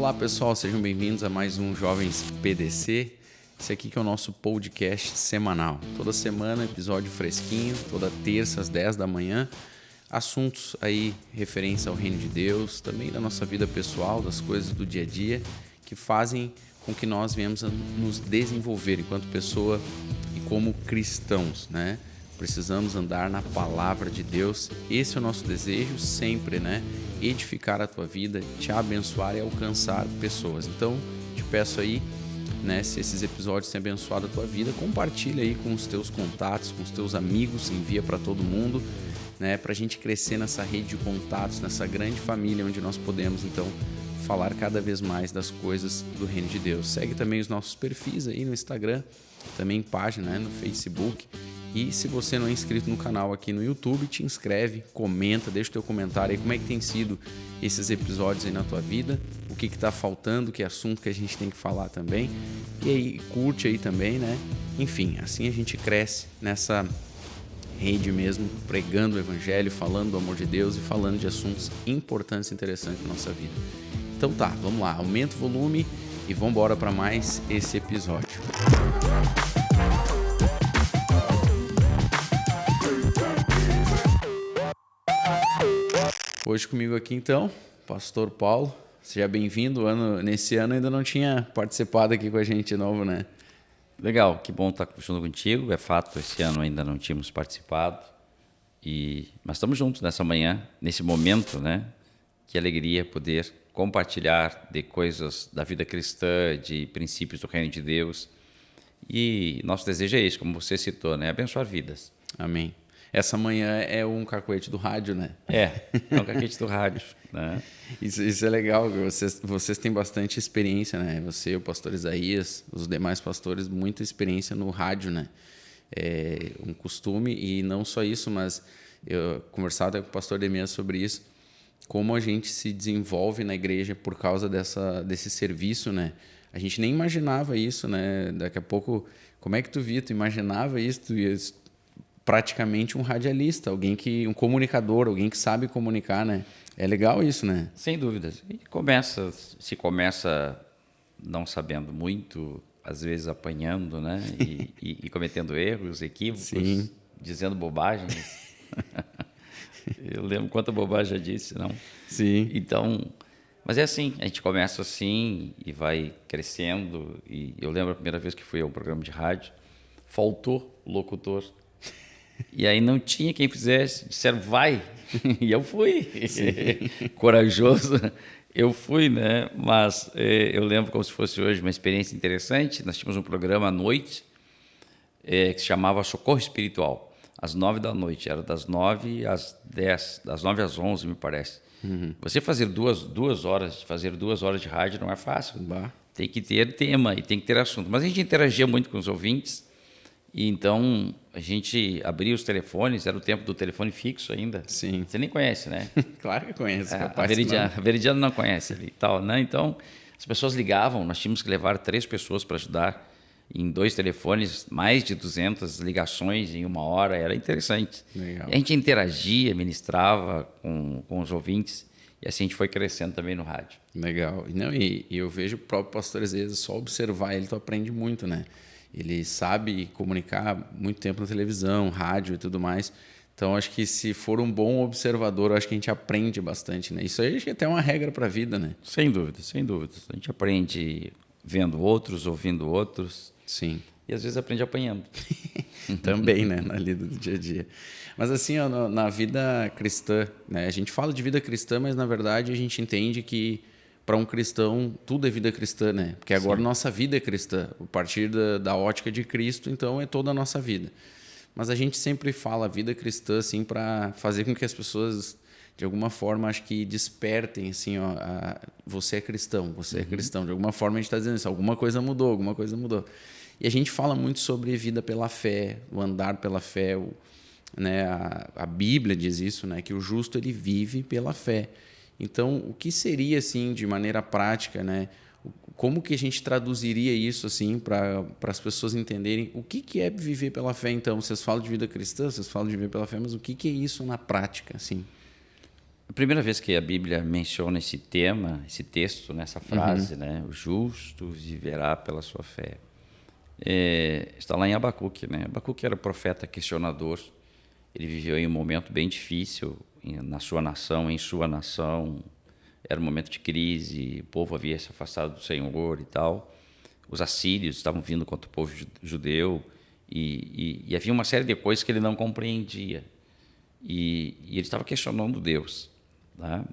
Olá pessoal, sejam bem-vindos a mais um Jovens PDC. Esse aqui que é o nosso podcast semanal. Toda semana, episódio fresquinho, toda terça às 10 da manhã. Assuntos aí referentes ao reino de Deus, também da nossa vida pessoal, das coisas do dia a dia, que fazem com que nós venhamos a nos desenvolver enquanto pessoa e como cristãos, né? Precisamos andar na palavra de Deus. Esse é o nosso desejo sempre, né? Edificar a tua vida, te abençoar e alcançar pessoas. Então, te peço aí, né? Se esses episódios têm abençoado a tua vida, compartilha aí com os teus contatos, com os teus amigos, envia para todo mundo, né? Para a gente crescer nessa rede de contatos, nessa grande família onde nós podemos, então, falar cada vez mais das coisas do reino de Deus. Segue também os nossos perfis aí no Instagram, também página, né? No Facebook. E se você não é inscrito no canal aqui no YouTube, te inscreve, comenta, deixa o teu comentário aí, como é que tem sido esses episódios aí na tua vida, o que está faltando, que assunto que a gente tem que falar também, e aí curte aí também, né? Enfim, assim a gente cresce nessa rede mesmo, pregando o evangelho, falando do amor de Deus e falando de assuntos importantes e interessantes na nossa vida. Então tá, vamos lá, aumenta o volume e vamos embora para mais esse episódio. Hoje comigo aqui então, Pastor Paulo, seja bem-vindo. Nesse ano ainda não tinha participado aqui com a gente de novo, né? Legal, que bom estar junto contigo. É fato, esse ano ainda não tínhamos participado, mas estamos juntos nessa manhã, nesse momento, né? Que alegria poder compartilhar de coisas da vida cristã, de princípios do reino de Deus. E nosso desejo é esse, como você citou, né? Abençoar vidas. Amém. Essa manhã é um cacuete do rádio, né? É um cacuete do rádio, né? Isso é legal, vocês têm bastante experiência, né? Você, o pastor Isaías, os demais pastores, muita experiência no rádio, né? É um costume, e não só isso, mas eu conversava com o pastor Demian sobre isso, como a gente se desenvolve na igreja por causa desse serviço, né? A gente nem imaginava isso, né? Daqui a pouco, como é que tu imaginava isso? Tu ia praticamente um radialista, um comunicador, alguém que sabe comunicar, né? É legal isso, né? Sem dúvidas. E se começa não sabendo muito, às vezes apanhando, né? E cometendo erros, equívocos, Sim. Dizendo bobagens. Eu lembro quanta bobagem já disse, não? Sim. Então, mas é assim, a gente começa assim e vai crescendo. E eu lembro a primeira vez que fui ao programa de rádio, faltou o locutor. E aí não tinha quem fizesse, disseram vai, e eu fui, corajoso, eu fui, né? Mas eu lembro como se fosse hoje uma experiência interessante. Nós tínhamos um programa à noite que se chamava Socorro Espiritual, às 9 da noite, era das 9 às 10, das 9 às 11, me parece. Uhum. Você fazer duas horas de rádio não é fácil, tem que ter tema e tem que ter assunto, mas a gente interagia muito com os ouvintes. E então a gente abria os telefones, era o tempo do telefone fixo ainda. Sim. Você nem conhece, né? Claro que conhece. A Veridiana não conhece ali e tal, né? Então as pessoas ligavam, nós tínhamos que levar 3 pessoas para ajudar em 2 telefones, mais de 200 ligações em 1 hora, era interessante. Legal. E a gente interagia, ministrava com os ouvintes, e assim a gente foi crescendo também no rádio. Legal. E eu vejo o próprio pastor, às vezes, só observar ele, tu aprende muito, né? Ele sabe comunicar muito tempo na televisão, rádio e tudo mais. Então, acho que se for um bom observador, acho que a gente aprende bastante, né? Isso aí acho que é até uma regra para a vida, né? Sem dúvida, sem dúvida. A gente aprende vendo outros, ouvindo outros. Sim. E às vezes aprende apanhando. Também, né? Na lida do dia a dia. Mas assim, ó, na vida cristã, né? A gente fala de vida cristã, mas na verdade a gente entende que para um cristão, tudo é vida cristã, né? Porque agora nossa vida é cristã. A partir da ótica de Cristo, então, é toda a nossa vida. Mas a gente sempre fala vida cristã, assim, para fazer com que as pessoas, de alguma forma, acho que despertem, assim, ó, você é cristão, você é cristão. De alguma forma a gente está dizendo isso, alguma coisa mudou. E a gente fala muito sobre vida pela fé, o andar pela fé, né? A Bíblia diz isso, né? Que o justo, ele vive pela fé. Então, o que seria, assim, de maneira prática, né? Como que a gente traduziria isso, assim, para as pessoas entenderem o que é viver pela fé, então? Vocês falam de vida cristã, vocês falam de viver pela fé, mas o que é isso na prática, assim? A primeira vez que a Bíblia menciona esse tema, esse texto, nessa frase, né? O justo viverá pela sua fé. Está lá em Abacuque, né? Abacuque era profeta questionador. Ele viveu em um momento bem difícil na sua nação, em sua nação. Era um momento de crise, o povo havia se afastado do Senhor e tal. Os assírios estavam vindo contra o povo judeu e havia uma série de coisas que ele não compreendia. E ele estava questionando Deus. Tá?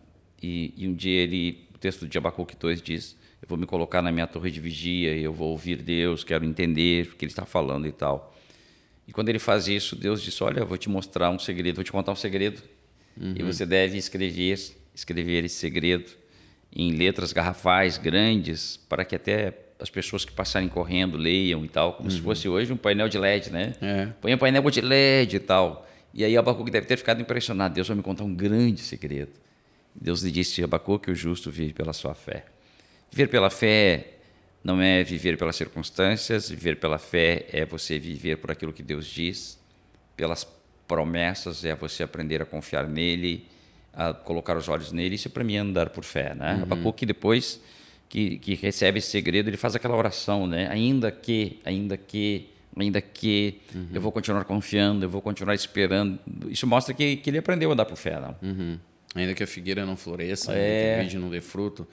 E um dia o texto de Abacuque 2 diz: eu vou me colocar na minha torre de vigia, eu vou ouvir Deus, quero entender o que ele está falando e tal. E quando ele faz isso, Deus diz: olha, eu vou te mostrar um segredo, vou te contar um segredo. E você deve escrever esse segredo em letras garrafais grandes, para que até as pessoas que passarem correndo leiam e tal, como se fosse hoje um painel de LED, né? Põe um painel de LED e tal. E aí Abacuque deve ter ficado impressionado. Deus vai me contar um grande segredo. Deus lhe disse a Abacuque que o justo vive pela sua fé. Viver pela fé não é viver pelas circunstâncias, viver pela fé é você viver por aquilo que Deus diz, pelas promessas, é você aprender a confiar nele, a colocar os olhos nele. Isso para mim é andar por fé, né? Abacuque, depois que recebe esse segredo, ele faz aquela oração, né? Ainda que eu vou continuar confiando, eu vou continuar esperando. Isso mostra que ele aprendeu a andar por fé, não? Ainda que a figueira não floresça, ainda que a vide não dê fruto.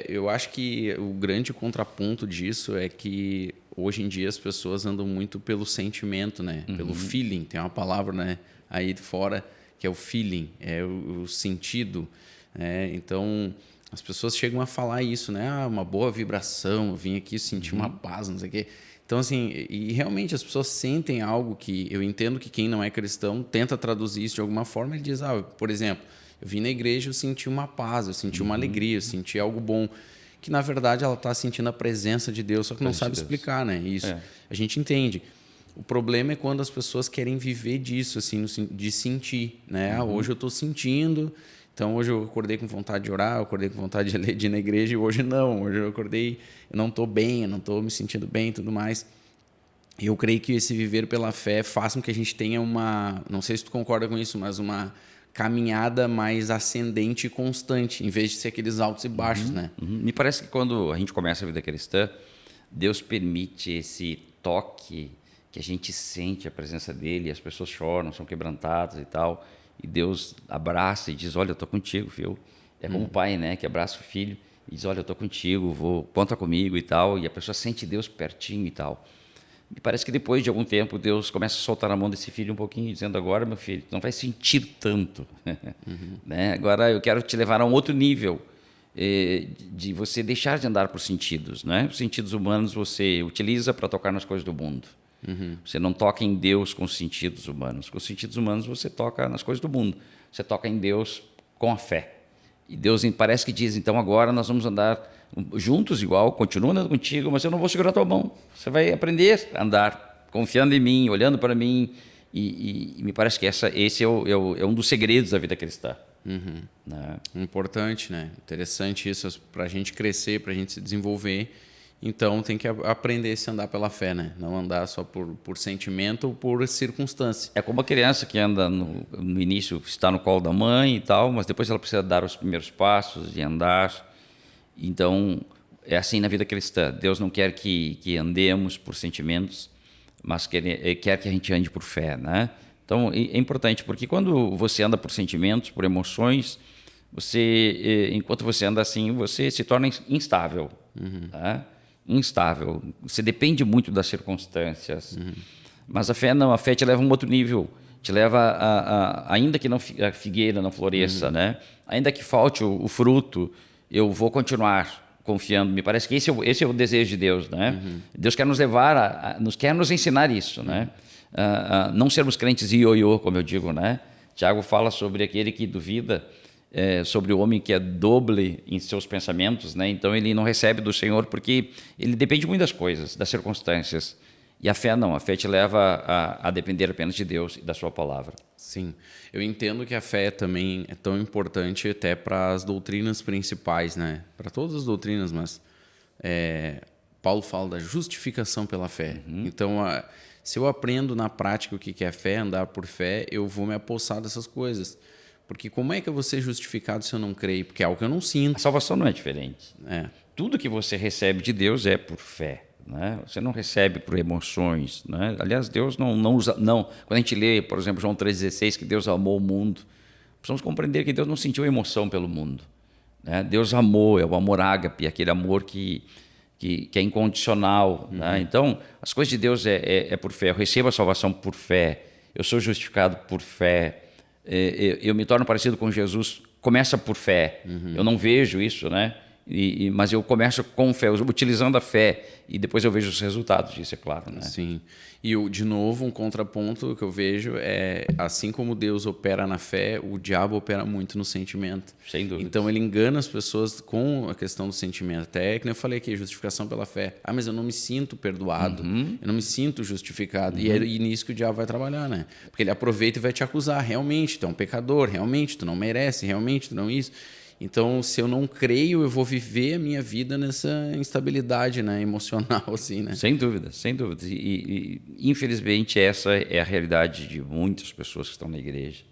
Eu acho que o grande contraponto disso é que hoje em dia as pessoas andam muito pelo sentimento, né? Pelo feeling. Tem uma palavra, né, aí fora que é o feeling, é o sentido. Né? Então as pessoas chegam a falar isso, né? Uma boa vibração, eu vim aqui sentir uma paz, não sei o quê. Então, assim, e realmente as pessoas sentem algo que eu entendo que quem não é cristão tenta traduzir isso de alguma forma. Ele diz, por exemplo, eu vim na igreja, eu senti uma paz, eu senti uma alegria, eu senti algo bom. Que, na verdade, ela está sentindo a presença de Deus, só que não sabe explicar, né? Isso a gente entende. O problema é quando as pessoas querem viver disso, assim, de sentir, né? Hoje eu estou sentindo, então hoje eu acordei com vontade de orar, eu acordei com vontade de ir na igreja, e hoje não. Hoje eu acordei, eu não estou bem, eu não estou me sentindo bem e tudo mais. E eu creio que esse viver pela fé faz com que a gente tenha não sei se tu concorda com isso, mas uma caminhada mais ascendente e constante, em vez de ser aqueles altos e baixos, né? Me parece que quando a gente começa a vida cristã, Deus permite esse toque, que a gente sente a presença dele, as pessoas choram, são quebrantadas e tal, e Deus abraça e diz, olha, eu estou contigo, viu? É como o pai, né, que abraça o filho e diz, olha, eu estou contigo, conta comigo e tal, e a pessoa sente Deus pertinho e tal. Me parece que depois de algum tempo Deus começa a soltar a mão desse filho um pouquinho, dizendo, agora, meu filho, não vai sentir tanto. Né? Agora eu quero te levar a um outro nível, de você deixar de andar por sentidos. Né? Os sentidos humanos você utiliza para tocar nas coisas do mundo. Você não toca em Deus com os sentidos humanos. Com os sentidos humanos você toca nas coisas do mundo. Você toca em Deus com a fé. E Deus parece que diz, então agora nós vamos andar juntos igual, continuo andando contigo, mas eu não vou segurar a tua mão. Você vai aprender a andar confiando em mim, olhando para mim. E me parece que esse é um dos segredos da vida cristã. Né? Importante, né? Interessante isso, para a gente crescer, para a gente se desenvolver. Então tem que aprender a se andar pela fé, né? Não andar só por sentimento ou por circunstância. É como a criança que anda no início, está no colo da mãe e tal, mas depois ela precisa dar os primeiros passos e andar. Então, é assim na vida cristã. Deus não quer que andemos por sentimentos, mas quer que a gente ande por fé, né? Então, é importante, porque quando você anda por sentimentos, por emoções, enquanto você anda assim, você se torna instável. Tá? Instável. Você depende muito das circunstâncias. Mas a fé não, a fé te leva a um outro nível. Te leva ainda que a figueira não floresça, né? Ainda que falte o fruto, eu vou continuar confiando. Me parece que esse é o desejo de Deus, né? Deus quer nos levar, quer nos ensinar isso, né? Não sermos crentes ioiô, como eu digo, né? Tiago fala sobre aquele que duvida, sobre o homem que é doble em seus pensamentos, né? Então ele não recebe do Senhor porque ele depende muito das coisas, das circunstâncias. E a fé não, a fé te leva a depender apenas de Deus e da sua palavra. Sim, eu entendo que a fé também é tão importante até para as doutrinas principais, né? Para todas as doutrinas, mas Paulo fala da justificação pela fé. Então, se eu aprendo na prática o que é fé, andar por fé, eu vou me apossar dessas coisas. Porque como é que eu vou ser justificado se eu não creio? Porque é algo que eu não A sinto. salvação não é diferente. É. Tudo que você recebe de Deus é por fé. Né? Você não recebe por emoções. Né? Aliás, Deus não usa. Não. Quando a gente lê, por exemplo, João 3,16, que Deus amou o mundo, precisamos compreender que Deus não sentiu emoção pelo mundo. Né? Deus amou, é o amor ágape, aquele amor que é incondicional. Né? Então, as coisas de Deus é por fé. Eu recebo a salvação por fé, eu sou justificado por fé, eu me torno parecido com Jesus, começa por fé. Eu não vejo isso, né? Mas eu começo com fé, utilizando a fé, e depois eu vejo os resultados disso, é claro. Né? Sim. E, de novo, um contraponto que eu vejo é, assim como Deus opera na fé, o diabo opera muito no sentimento. Sem dúvida. Então, ele engana as pessoas com a questão do sentimento. Até que nem eu falei aqui, justificação pela fé. Ah, mas eu não me sinto perdoado, eu não me sinto justificado. E é nisso que o diabo vai trabalhar, né? Porque ele aproveita e vai te acusar. Realmente, tu é um pecador, realmente, tu não merece, realmente, tu não isso. Então, se eu não creio, eu vou viver a minha vida nessa instabilidade, né, emocional, assim, né? Sem dúvida, sem dúvida. E infelizmente, essa é a realidade de muitas pessoas que estão na igreja.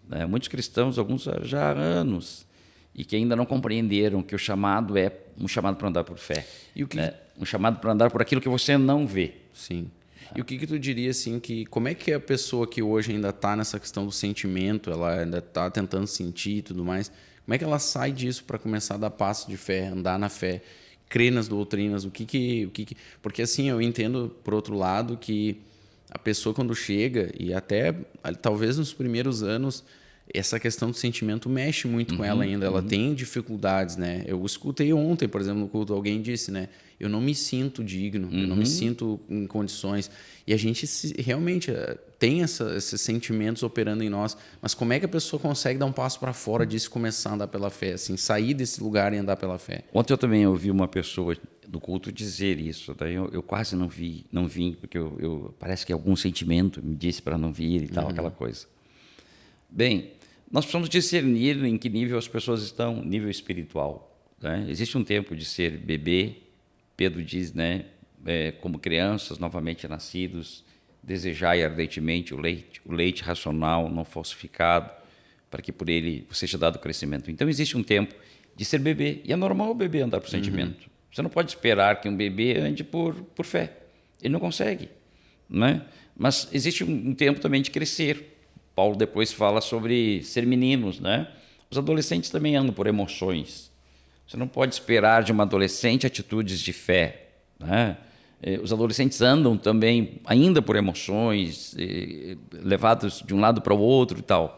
Né? Muitos cristãos, alguns já há anos, e que ainda não compreenderam que o chamado é um chamado para andar por fé. E o que... Né? Um chamado para andar por aquilo que você não vê. Sim. E o que tu diria, assim, que como é que a pessoa que hoje ainda está nessa questão do sentimento, ela ainda está tentando sentir e tudo mais, como é que ela sai disso para começar a dar passo de fé, andar na fé, crer nas doutrinas? Porque assim, eu entendo, por outro lado, que a pessoa quando chega, e até talvez nos primeiros anos, essa questão do sentimento mexe muito com ela ainda. Ela tem dificuldades, né? Eu escutei ontem, por exemplo, no culto, alguém disse, né? Eu não me sinto digno, eu não me sinto em condições. E a gente realmente tem esses sentimentos operando em nós. Mas como é que a pessoa consegue dar um passo para fora disso e começar a andar pela fé? Assim, sair desse lugar e andar pela fé? Ontem eu também ouvi uma pessoa do culto dizer isso. Daí eu quase não vim, porque parece que algum sentimento me disse para não vir e tal, aquela coisa. Bem, nós precisamos discernir em que nível as pessoas estão, nível espiritual. Né? Existe um tempo de ser bebê, Pedro diz, né, como crianças novamente nascidos, desejai ardentemente o leite racional, não falsificado, para que por ele você seja dado crescimento. Então existe um tempo de ser bebê, e é normal o bebê andar por sentimento. Você não pode esperar que um bebê ande por fé. Ele não consegue. Né? Mas existe um tempo também de crescer. Paulo depois fala sobre ser meninos, né? Os adolescentes também andam por emoções. Você não pode esperar de uma adolescente atitudes de fé, né? Os adolescentes andam também ainda por emoções, levados de um lado para o outro e tal.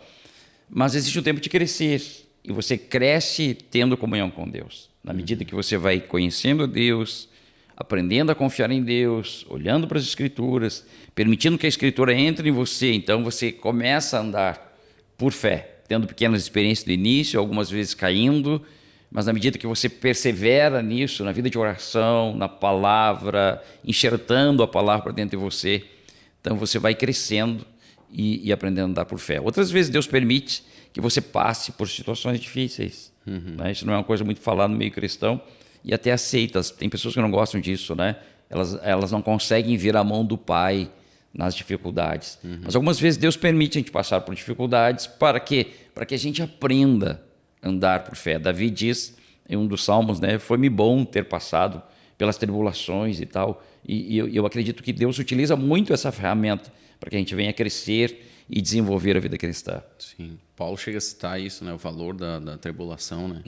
Mas existe um tempo de crescer, e você cresce tendo comunhão com Deus. Na medida que você vai conhecendo Deus, aprendendo a confiar em Deus, olhando para as Escrituras, permitindo que a Escritura entre em você, então você começa a andar por fé, tendo pequenas experiências do início, algumas vezes caindo, mas na medida que você persevera nisso, na vida de oração, na palavra, enxertando a palavra para dentro de você, então você vai crescendo e aprendendo a andar por fé. Outras vezes Deus permite que você passe por situações difíceis. Né? Isso não é uma coisa muito falada no meio cristão, e até aceitas. Tem pessoas que não gostam disso, né? Elas não conseguem ver a mão do Pai nas dificuldades. Mas algumas vezes Deus permite a gente passar por dificuldades para quê? Para que a gente aprenda a andar por fé. Davi diz em um dos salmos, né? Foi-me bom ter passado pelas tribulações e tal. E eu acredito que Deus utiliza muito essa ferramenta para que a gente venha crescer e desenvolver a vida cristã. Sim. Paulo chega a citar isso, né? O valor da tribulação, né?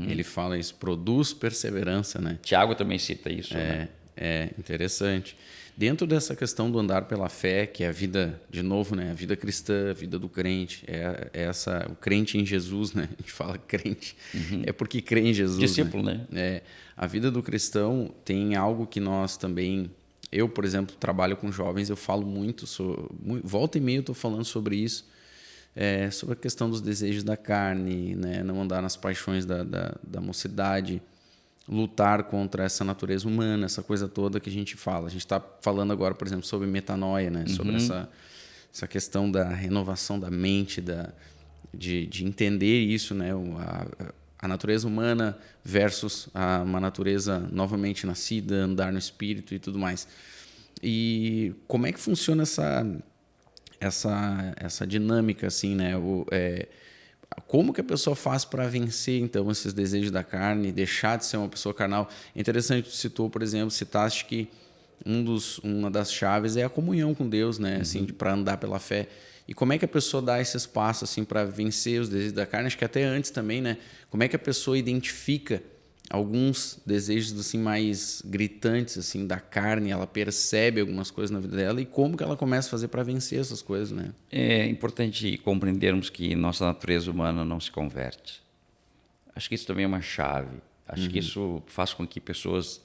Ele fala isso, produz perseverança, né? Tiago também cita isso, né? É interessante. Dentro dessa questão do andar pela fé, que é a vida, de novo, né? A vida cristã, a vida do crente, o crente em Jesus, né? A gente fala crente, é porque crê em Jesus. Discípulo, né? A vida do cristão tem algo que nós também... Eu, por exemplo, trabalho com jovens, eu falo muito, volta e meia eu estou falando sobre isso, sobre a questão dos desejos da carne, né? Não andar nas paixões da mocidade, lutar contra essa natureza humana, essa coisa toda que a gente fala. A gente está falando agora, por exemplo, sobre metanoia, né? Sobre essa questão da renovação da mente, de entender isso, né? A natureza humana versus uma natureza novamente nascida, andar no espírito e tudo mais. E como é que funciona essa dinâmica, assim, né? Como que a pessoa faz para vencer, então, esses desejos da carne, deixar de ser uma pessoa carnal? É interessante, tu citou, por exemplo, citaste que uma das chaves é a comunhão com Deus, né? Assim, para andar pela fé. E como é que a pessoa dá esses passos assim, para vencer os desejos da carne? Acho que até antes também, né? Como é que a pessoa identifica alguns desejos assim, mais gritantes assim, da carne? Ela percebe algumas coisas na vida dela e como que ela começa a fazer para vencer essas coisas, né? É importante compreendermos que nossa natureza humana não se converte. Acho que isso também é uma chave. Acho que isso faz com que pessoas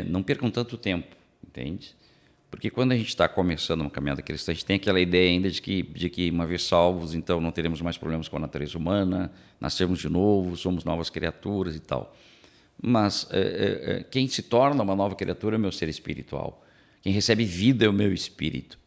não percam tanto tempo, entende? Porque quando a gente está começando uma caminhada cristã, a gente tem aquela ideia ainda de que uma vez salvos, então não teremos mais problemas com a natureza humana, nascemos de novo, somos novas criaturas e tal. Mas quem se torna uma nova criatura é o meu ser espiritual. Quem recebe vida é o meu espírito.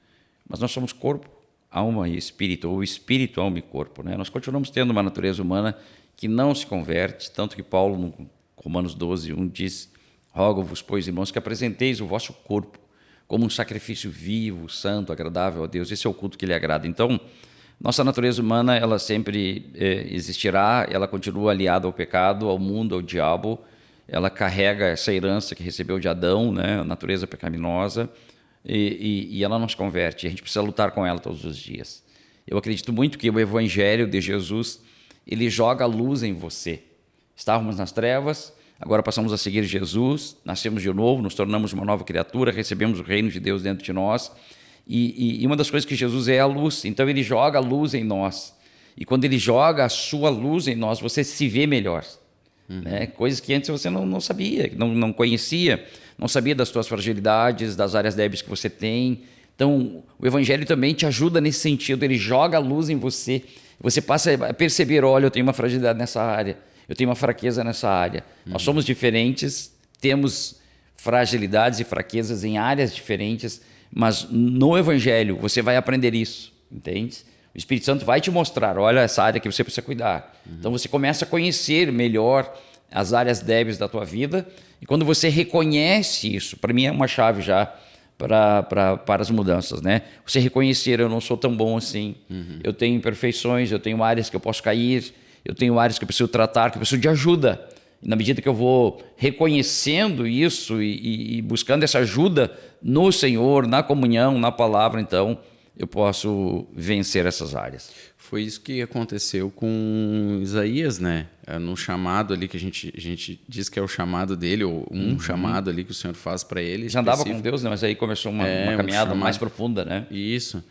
Mas nós somos corpo, alma e espírito, ou espírito, alma e corpo, né? Nós continuamos tendo uma natureza humana que não se converte, tanto que Paulo, no Romanos 12, 1, diz: rogo-vos, pois, irmãos, que apresenteis o vosso corpo como um sacrifício vivo, santo, agradável a Deus. Esse é o culto que lhe agrada. Então, nossa natureza humana, ela sempre existirá, ela continua aliada ao pecado, ao mundo, ao diabo. Ela carrega essa herança que recebeu de Adão, né? A natureza pecaminosa, e ela não se converte. A gente precisa lutar com ela todos os dias. Eu acredito muito que o Evangelho de Jesus, ele joga a luz em você. Estávamos nas trevas, agora passamos a seguir Jesus, nascemos de novo, nos tornamos uma nova criatura, recebemos o reino de Deus dentro de nós. E uma das coisas que Jesus é a luz, então ele joga a luz em nós. E quando ele joga a sua luz em nós, você se vê melhor. Né? Coisas que antes você não sabia, não conhecia, não sabia das suas fragilidades, das áreas débeis que você tem. Então, o Evangelho também te ajuda nesse sentido, ele joga a luz em você. Você passa a perceber, olha, eu tenho uma fragilidade nessa área, eu tenho uma fraqueza nessa área. Nós somos diferentes, temos fragilidades e fraquezas em áreas diferentes, mas no Evangelho você vai aprender isso, entende? O Espírito Santo vai te mostrar, olha, essa área que você precisa cuidar. Então você começa a conhecer melhor as áreas débeis da tua vida, e quando você reconhece isso, para mim é uma chave já para as mudanças, né? Você reconhecer, eu não sou tão bom assim, eu tenho imperfeições, eu tenho áreas que eu posso cair, eu tenho áreas que eu preciso tratar, que eu preciso de ajuda. E na medida que eu vou reconhecendo isso e buscando essa ajuda no Senhor, na comunhão, na palavra, então eu posso vencer essas áreas. Foi isso que aconteceu com Isaías, né? No chamado ali que a gente diz que é o chamado dele, ou chamado ali que o Senhor faz para ele. Já andava com Deus, né? Mas aí começou uma caminhada mais profunda, né? Isso.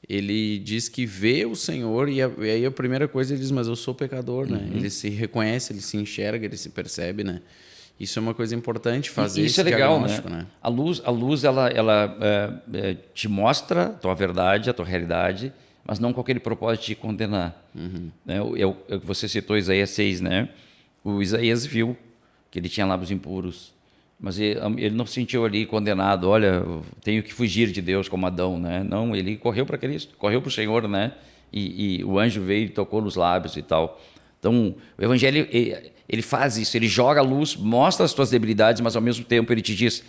Ele diz que vê o Senhor e aí a primeira coisa ele diz, mas eu sou pecador, né? Ele se reconhece, ele se enxerga, ele se percebe, né? Isso é uma coisa importante fazer isso esse é legal, diagnóstico, né? Né? A luz ela te mostra a tua verdade, a tua realidade, mas não com aquele propósito de te condenar. Né? Você citou Isaías 6, né? O Isaías viu que ele tinha lábios impuros, mas ele não se sentiu ali condenado. Olha, tenho que fugir de Deus como Adão, né? Não, ele correu para Cristo, correu para o Senhor, né? E o anjo veio e tocou nos lábios e tal. Então, o Evangelho, ele faz isso, ele joga a luz, mostra as tuas debilidades, mas ao mesmo tempo ele te diz,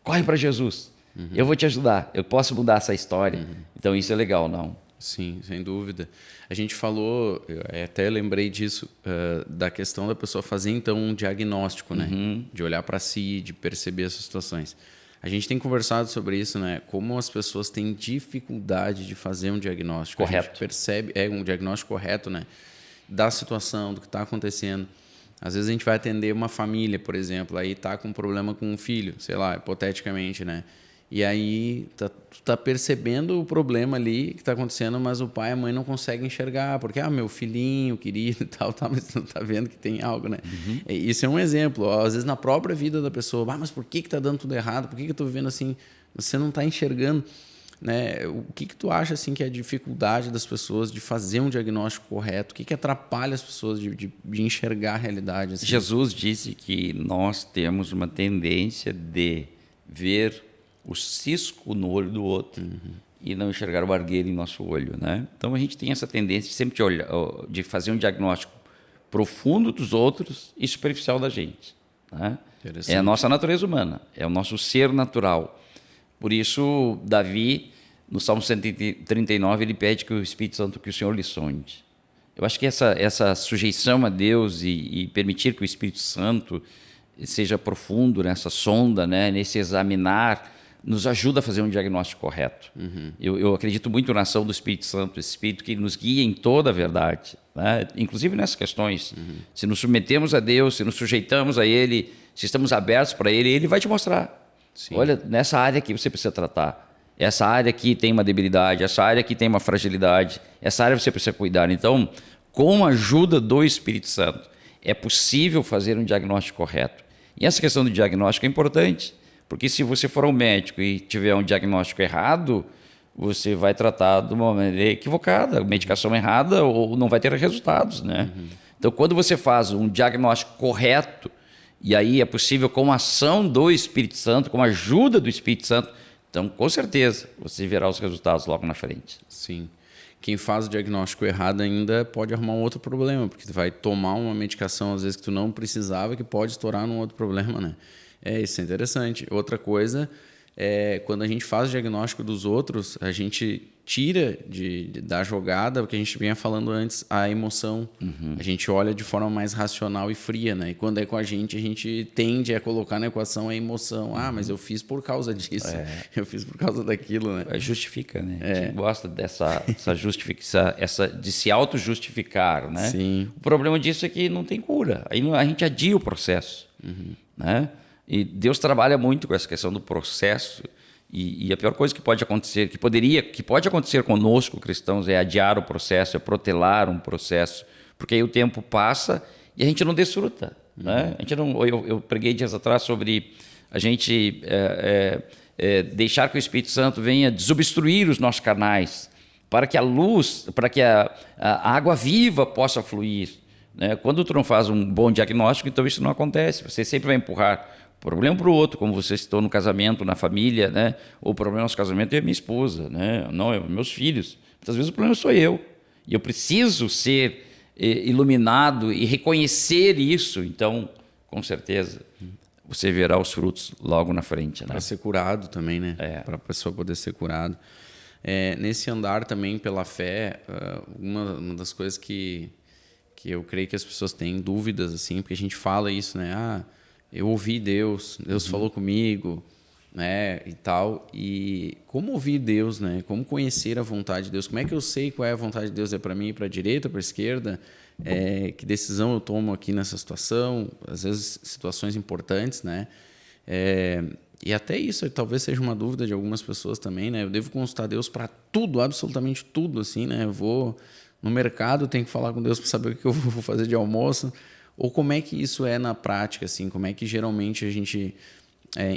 corre para Jesus, eu vou te ajudar, eu posso mudar essa história. Então, isso é legal, não? Sim, sem dúvida. A gente falou, eu até lembrei disso, da questão da pessoa fazer, então, um diagnóstico, né? De olhar para si, de perceber essas situações. A gente tem conversado sobre isso, né? Como as pessoas têm dificuldade de fazer um diagnóstico. Correto. A gente percebe, um diagnóstico correto, né? Da situação, do que está acontecendo. Às vezes a gente vai atender uma família, por exemplo, aí está com um problema com um filho, sei lá, hipoteticamente, né? E aí tu tá percebendo o problema ali que está acontecendo, mas o pai e a mãe não conseguem enxergar, porque, meu filhinho querido e tal, mas tu não tá vendo que tem algo, né? Isso é um exemplo. Ó, às vezes na própria vida da pessoa, mas por que tá dando tudo errado? Por que eu tô vivendo assim? Você não tá enxergando, né? O que tu acha assim que é a dificuldade das pessoas de fazer um diagnóstico correto? O que atrapalha as pessoas de enxergar a realidade? Assim? Jesus disse que nós temos uma tendência de ver o cisco no olho do outro e não enxergar o argueiro em nosso olho, né? Então a gente tem essa tendência de sempre de fazer um diagnóstico profundo dos outros e superficial da gente, né? É a nossa natureza humana, é o nosso ser natural. Por isso Davi, no Salmo 139, ele pede que o Espírito Santo, que o Senhor lhe sonde. Eu acho que essa sujeição a Deus e permitir que o Espírito Santo seja profundo nessa sonda, né, nesse examinar, nos ajuda a fazer um diagnóstico correto. Eu acredito muito na ação do Espírito Santo, esse Espírito que nos guia em toda a verdade, né? Inclusive nessas questões. Se nos submetemos a Deus, se nos sujeitamos a Ele, se estamos abertos para Ele, Ele vai te mostrar. Sim. Olha, nessa área aqui você precisa tratar. Essa área aqui tem uma debilidade, essa área aqui tem uma fragilidade, essa área você precisa cuidar. Então, com a ajuda do Espírito Santo, é possível fazer um diagnóstico correto. E essa questão do diagnóstico é importante, porque se você for ao médico e tiver um diagnóstico errado, você vai tratar de uma maneira equivocada, medicação errada, ou não vai ter resultados, né? Então, quando você faz um diagnóstico correto, e aí é possível com a ação do Espírito Santo, com a ajuda do Espírito Santo, então, com certeza, você verá os resultados logo na frente. Sim. Quem faz o diagnóstico errado ainda pode arrumar um outro problema, porque tu vai tomar uma medicação, às vezes, que tu não precisava, que pode estourar num outro problema, né? Isso é interessante. Outra coisa é, quando a gente faz o diagnóstico dos outros, a gente tira da jogada, o que a gente vinha falando antes, a emoção. A gente olha de forma mais racional e fria, né? E quando é com a gente tende a colocar na equação a emoção. Ah, mas eu fiz por causa disso. Eu fiz por causa daquilo, né? Justifica, né? A gente gosta dessa justificação, de se auto-justificar, né? Sim. O problema disso é que não tem cura. Aí a gente adia o processo, né? E Deus trabalha muito com essa questão do processo. E a pior coisa que pode acontecer, que pode acontecer conosco, cristãos, é adiar o processo, é protelar um processo, porque aí o tempo passa e a gente não desfruta, né? A gente não, eu preguei dias atrás sobre a gente deixar que o Espírito Santo venha desobstruir os nossos canais, para que a luz, para que a água viva possa fluir, né? Quando tu não faz um bom diagnóstico, então isso não acontece. Você sempre vai empurrar problema para o outro, como você citou no casamento, na família, né? O problema no nosso casamento é minha esposa, né? Não, é meus filhos. Muitas vezes o problema sou eu. E eu preciso ser iluminado e reconhecer isso. Então, com certeza, você verá os frutos logo na frente, né? Para ser curado também, né? Para a pessoa poder ser curado. Nesse andar também pela fé, uma das coisas que eu creio que as pessoas têm dúvidas, assim, porque a gente fala isso, né? Eu ouvi Deus falou comigo, né, e tal. E como ouvir Deus, né? Como conhecer a vontade de Deus? Como é que eu sei qual é a vontade de Deus? É para mim, para a direita, para a esquerda? Que decisão eu tomo aqui nessa situação? Às vezes situações importantes, né? E até isso talvez seja uma dúvida de algumas pessoas também, né? Eu devo consultar Deus para tudo, absolutamente tudo, assim, né? Eu vou no mercado, tenho que falar com Deus para saber o que eu vou fazer de almoço. Ou como é que isso é na prática, assim? Como é que geralmente a gente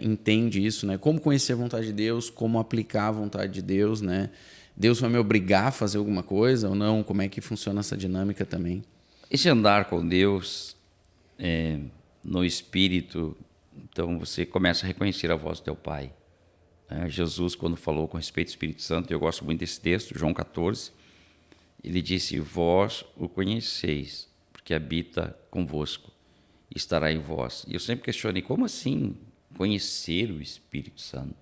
entende isso, né? Como conhecer a vontade de Deus, como aplicar a vontade de Deus, né? Deus vai me obrigar a fazer alguma coisa ou não? Como é que funciona essa dinâmica também? Esse andar com Deus no Espírito, então você começa a reconhecer a voz do teu Pai. Jesus, quando falou com respeito ao Espírito Santo, eu gosto muito desse texto, João 14, ele disse, vós o conheceis, que habita convosco, estará em vós. E eu sempre questionei, como assim conhecer o Espírito Santo?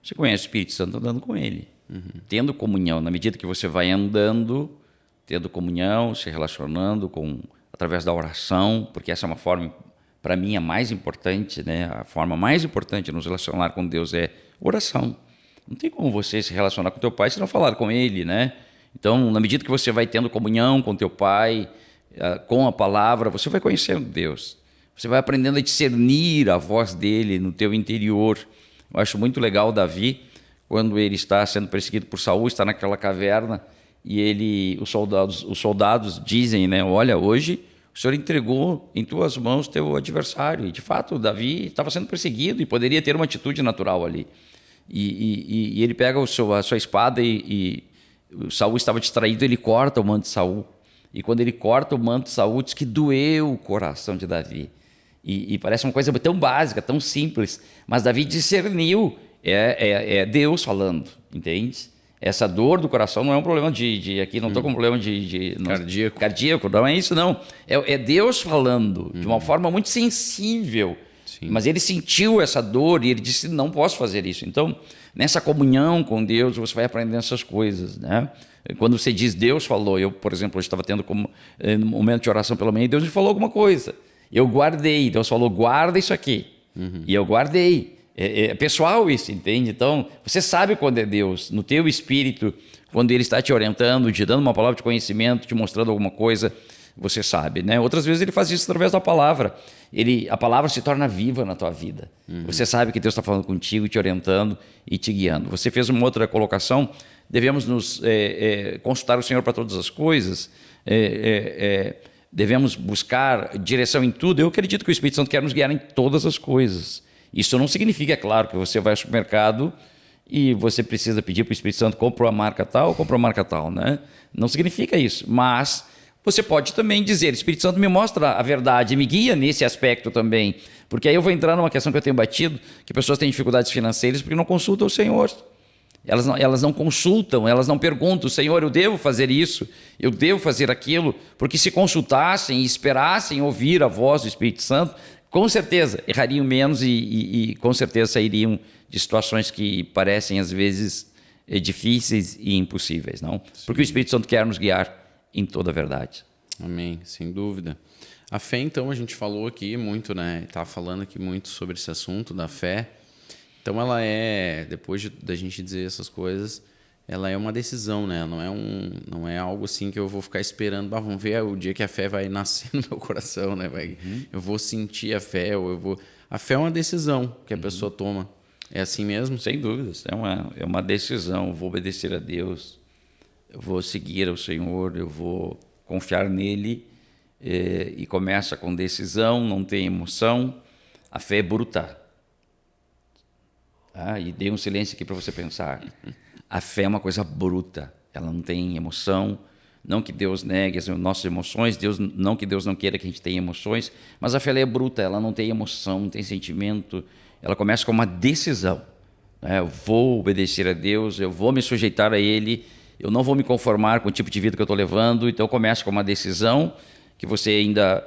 Você conhece o Espírito Santo andando com ele, tendo comunhão. Na medida que você vai andando, tendo comunhão, se relacionando através da oração, porque essa é uma forma, para mim, a mais importante, né? A forma mais importante de nos relacionar com Deus é oração. Não tem como você se relacionar com teu Pai se não falar com Ele, né? Então, na medida que você vai tendo comunhão com teu Pai, com a palavra, você vai conhecendo Deus. Você vai aprendendo a discernir a voz dele no teu interior. Eu acho muito legal Davi, quando ele está sendo perseguido por Saul, está naquela caverna e os soldados dizem, né, olha, hoje o Senhor entregou em tuas mãos teu adversário. E de fato, Davi estava sendo perseguido e poderia ter uma atitude natural ali. E ele pega a sua espada e Saul estava distraído, ele corta o manto de Saul. E quando ele corta o manto de Saul, diz que doeu o coração de Davi. E parece uma coisa tão básica, tão simples, mas Davi discerniu, é Deus falando, entende? Essa dor do coração não é um problema aqui não estou com um problema cardíaco, não é isso não. É Deus falando de uma forma muito sensível. Sim. Mas ele sentiu essa dor e ele disse, não posso fazer isso. Então, nessa comunhão com Deus, você vai aprendendo essas coisas, né? Quando você diz Deus falou, eu, por exemplo, hoje estava tendo um momento de oração pela manhã e Deus me falou alguma coisa. Eu guardei, Deus falou, guarda isso aqui. E eu guardei. É pessoal isso, entende? Então, você sabe quando é Deus, no teu espírito, quando Ele está te orientando, te dando uma palavra de conhecimento, te mostrando alguma coisa, você sabe, né? Outras vezes Ele faz isso através da palavra. A palavra se torna viva na tua vida. Você sabe que Deus está falando contigo, te orientando e te guiando. Você fez uma outra colocação, devemos nos consultar o Senhor para todas as coisas, devemos buscar direção em tudo. Eu acredito que o Espírito Santo quer nos guiar em todas as coisas. Isso não significa, é claro, que você vai ao supermercado e você precisa pedir para o Espírito Santo, compra uma marca tal, compra uma marca tal, né? Não significa isso, mas você pode também dizer, Espírito Santo me mostra a verdade, me guia nesse aspecto também, porque aí eu vou entrar numa questão que eu tenho batido, que pessoas têm dificuldades financeiras porque não consultam o Senhor. Elas não consultam, elas não perguntam, Senhor, eu devo fazer isso, eu devo fazer aquilo, porque se consultassem e esperassem ouvir a voz do Espírito Santo, com certeza errariam menos e com certeza sairiam de situações que parecem às vezes difíceis e impossíveis, não? Sim. Porque o Espírito Santo quer nos guiar em toda a verdade. Amém, sem dúvida. A fé, então, a gente falou aqui muito, né? Estava falando aqui muito sobre esse assunto da fé. Então ela depois da gente dizer essas coisas, ela é uma decisão, né? Não é algo assim que eu vou ficar esperando, vamos ver o dia que a fé vai nascer no meu coração, né? Eu vou sentir a fé, A fé é uma decisão que a pessoa toma. É assim mesmo? Sem dúvidas, é uma decisão. Eu vou obedecer a Deus, eu vou seguir ao Senhor, eu vou confiar nele, e começa com decisão, não tem emoção. A fé é bruta. E dei um silêncio aqui para você pensar. A fé é uma coisa bruta, ela não tem emoção. Não que Deus negue as nossas emoções, não que Deus não queira que a gente tenha emoções, mas a fé ela é bruta, ela não tem emoção, não tem sentimento. Ela começa com uma decisão. Eu vou obedecer a Deus, eu vou me sujeitar a Ele, eu não vou me conformar com o tipo de vida que eu estou levando. Então começa com uma decisão que você ainda,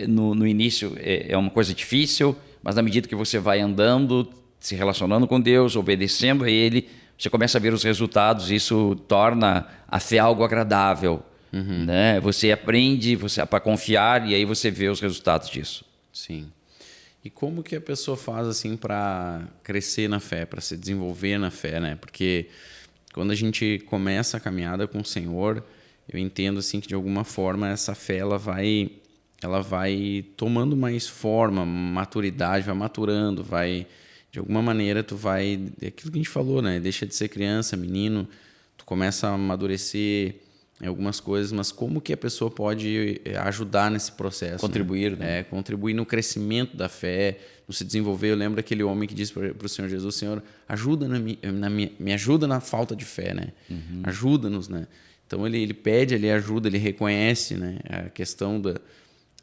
no início, é uma coisa difícil, mas na medida que você vai andando, se relacionando com Deus, obedecendo a Ele, você começa a ver os resultados, isso torna a fé algo agradável. Né? Você aprende para confiar e aí você vê os resultados disso. Sim. E como que a pessoa faz assim para crescer na fé, para se desenvolver na fé, né? Porque quando a gente começa a caminhada com o Senhor, eu entendo assim que de alguma forma essa fé ela vai tomando mais forma, maturidade, vai maturando, de alguma maneira tu vai, é aquilo que a gente falou, né? Deixa de ser criança, menino, tu começa a amadurecer em algumas coisas, mas como que a pessoa pode ajudar nesse processo? Contribuir, né? Contribuir no crescimento da fé, no se desenvolver. Eu lembro daquele homem que disse para o Senhor Jesus, Senhor, me ajuda na falta de fé, né? Ajuda-nos, né? Então ele pede ali ajuda, ele reconhece, né, a questão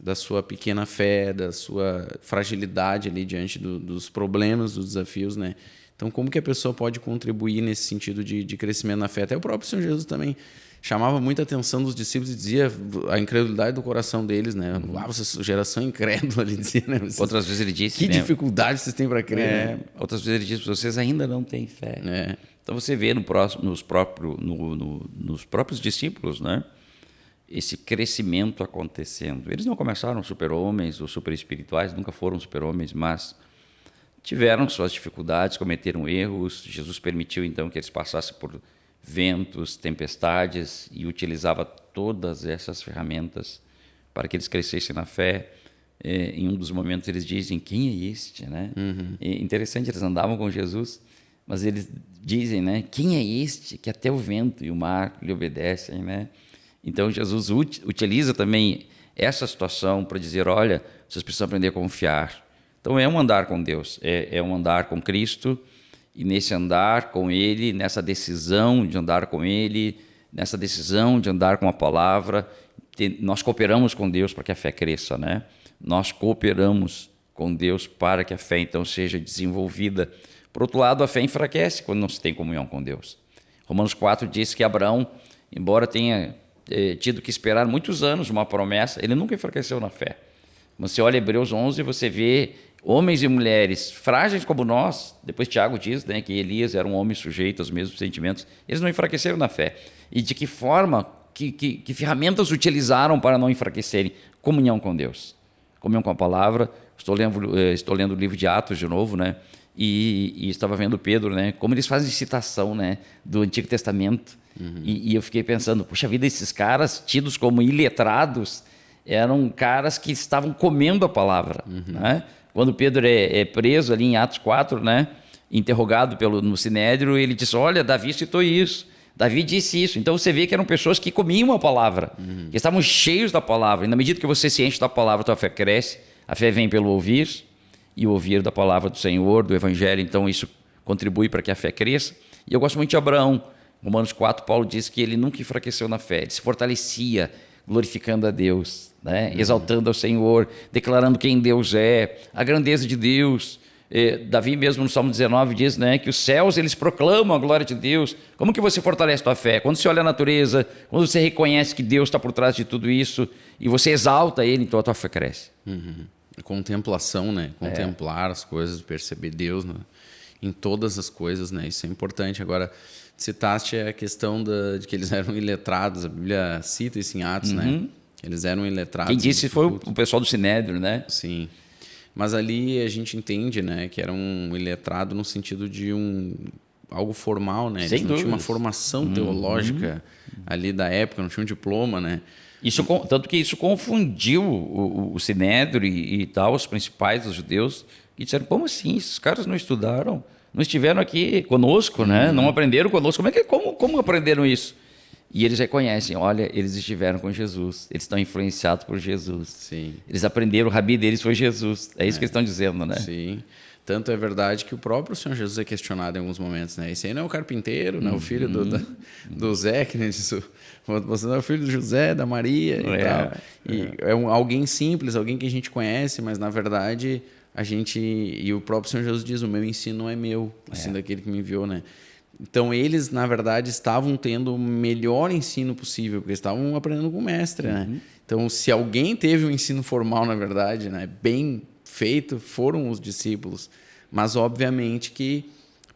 da sua pequena fé, da sua fragilidade ali diante dos problemas, dos desafios, né? Então, como que a pessoa pode contribuir nesse sentido de crescimento na fé? Até o próprio Senhor Jesus também chamava muita atenção dos discípulos e dizia a incredulidade do coração deles, né? Vocês, geração incrédula, ele dizia, né? Outras vezes ele disse... Que dificuldade vocês têm para crer, né? Outras vezes ele disse, vocês ainda não têm fé. Então, você vê nos próprios discípulos, né? Esse crescimento acontecendo. Eles não começaram super-homens ou super-espirituais, nunca foram super-homens, mas tiveram suas dificuldades, cometeram erros. Jesus permitiu, então, que eles passassem por ventos, tempestades e utilizava todas essas ferramentas para que eles crescessem na fé. Em um dos momentos eles dizem, quem é este? Né? Interessante, eles andavam com Jesus, mas eles dizem, né? Quem é este que até o vento e o mar lhe obedecem? Né? Então Jesus utiliza também essa situação para dizer, olha, vocês precisam aprender a confiar. Então é um andar com Deus, é um andar com Cristo, e nesse andar com Ele, nessa decisão de andar com Ele, nessa decisão de andar com a palavra, nós cooperamos com Deus para que a fé cresça, né? Nós cooperamos com Deus para que a fé então seja desenvolvida. Por outro lado, a fé enfraquece quando não se tem comunhão com Deus. Romanos 4 diz que Abraão, embora tenha tido que esperar muitos anos uma promessa, ele nunca enfraqueceu na fé. Você olha Hebreus 11 e você vê homens e mulheres frágeis como nós, depois Tiago diz, né, que Elias era um homem sujeito aos mesmos sentimentos, eles não enfraqueceram na fé. E de que forma, que ferramentas utilizaram para não enfraquecerem? Comunhão com Deus, comunhão com a palavra. Estou lendo o livro de Atos de novo, né? E estava vendo Pedro, né? Como eles fazem citação, né, do Antigo Testamento. E eu fiquei pensando, puxa vida, esses caras tidos como iletrados eram caras que estavam comendo a palavra, né? Quando Pedro é preso ali em Atos 4, né, interrogado no Sinédrio, ele disse, olha, Davi citou isso, Davi disse isso. Então você vê que eram pessoas que comiam a palavra, que estavam cheios da palavra. E na medida que você se enche da palavra, a tua fé cresce. A fé vem pelo ouvir, e o ouvir da palavra do Senhor, do Evangelho. Então isso contribui para que a fé cresça. E eu gosto muito de Abraão. Romanos 4, Paulo diz que ele nunca enfraqueceu na fé, ele se fortalecia glorificando a Deus, né? Exaltando ao Senhor, declarando quem Deus é, a grandeza de Deus. Davi mesmo no Salmo 19 diz, né, que os céus eles proclamam a glória de Deus. Como que você fortalece a tua fé? Quando você olha a natureza, quando você reconhece que Deus está por trás de tudo isso e você exalta Ele, então a tua fé cresce. Contemplação, né? Contemplar as coisas, perceber Deus, né, em todas as coisas, né? Isso é importante. Agora, citaste a questão de que eles eram iletrados. A Bíblia cita isso em Atos, né? Eles eram iletrados. Quem disse foi o pessoal do Sinédrio, né? Sim. Mas ali a gente entende, né, que era um iletrado no sentido de algo formal, né? Eles não tinham uma formação teológica ali da época, não tinham um diploma, né? Tanto que isso confundiu o Sinédrio e tal, os principais dos judeus, e disseram, como assim? Esses caras não estudaram? Não estiveram aqui conosco, né? Não aprenderam conosco. Como aprenderam isso? E eles reconhecem, olha, eles estiveram com Jesus, eles estão influenciados por Jesus. Sim. Eles aprenderam, o rabi deles foi Jesus. É isso que eles estão dizendo, né? Sim. Tanto é verdade que o próprio Senhor Jesus é questionado em alguns momentos, né? Esse aí não é o carpinteiro, não é o filho do Zé, que nem disse, você não é o filho do José, da Maria e tal. E é alguém simples, alguém que a gente conhece, mas na verdade e o próprio Senhor Jesus diz, o meu ensino não é meu, assim daquele que me enviou, né? Então eles, na verdade, estavam tendo o melhor ensino possível, porque estavam aprendendo com o mestre, né? Então, se alguém teve um ensino formal, na verdade, né, bem feito, foram os discípulos. Mas, obviamente, que